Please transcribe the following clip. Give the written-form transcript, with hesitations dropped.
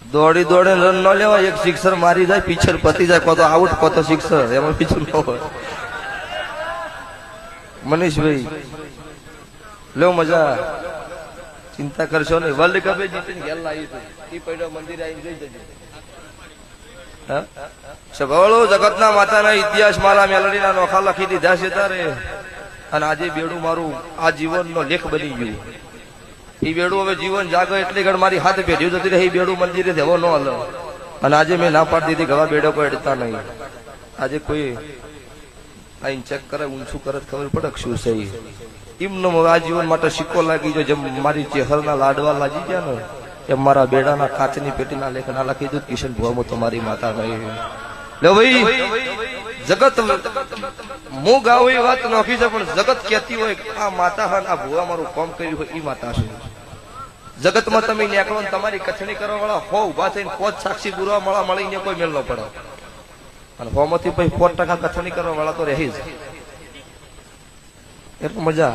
દોડી દોડે રન ન લેવાય, એક સિક્સર મારી જાય પીછર પતી જાય, કો તો આઉટ કો તો સિક્સર, એમાં બીજું ન હોય. મનીષભાઈ લો મજા, ચિંતા કરશો નહીં. વર્લ્ડ કપ જીતીને ઘેર લાવી હતી, એ પડ્યો મંદિર આવીને જોઈ જજો. સગવડો જગતના માતાના ઇતિહાસ મારા મેલડીના નોખા લખી દીધા છે તારે, અને આજે બેડું મારું આ જીવનનો લેખ બની ગયું. એ બેડું હવે જીવન જાગે એટલે ઘડ મારી હાથ પેઢી જતી રહી, બેડું મંદિરે દેવો ન હાલો. અને આજે મેં ના પાડી દીધી, ગવા બેડો કોઈ અડતા નહીં. આજે કોઈ આઈને ચેક કરે, ઊંચું કરે ખબર પડે શું છે. એમનો આ જીવન માટે સિક્કો લાગી ગયો. જેમ મારી ચેહરના લાડવા લાગી ગયા ને, એમ મારા બેડાના કાચની પેટીના લેખ ના લખી દીધું, કિશન ભુવામાં તમારી માતા નહીં. લે ભાઈ, જગત હું ગાઉં એ વાત નોખી છે, પણ જગત કહેતી હોય આ માતા હા આ ભુવા મારું કામ કર્યું હોય એ માતા છે. જગતમાં તમે નીકળો ને તમારી કથણી કરવા વાળા હો ઉભા થઈને 5 સાક્ષી પુરવા મળા મળીને કોઈ મેળ ન પડે, અને હોમાંથી પછી 4% કથણી કરવા વાળા તો રહી જ. એટલે મજા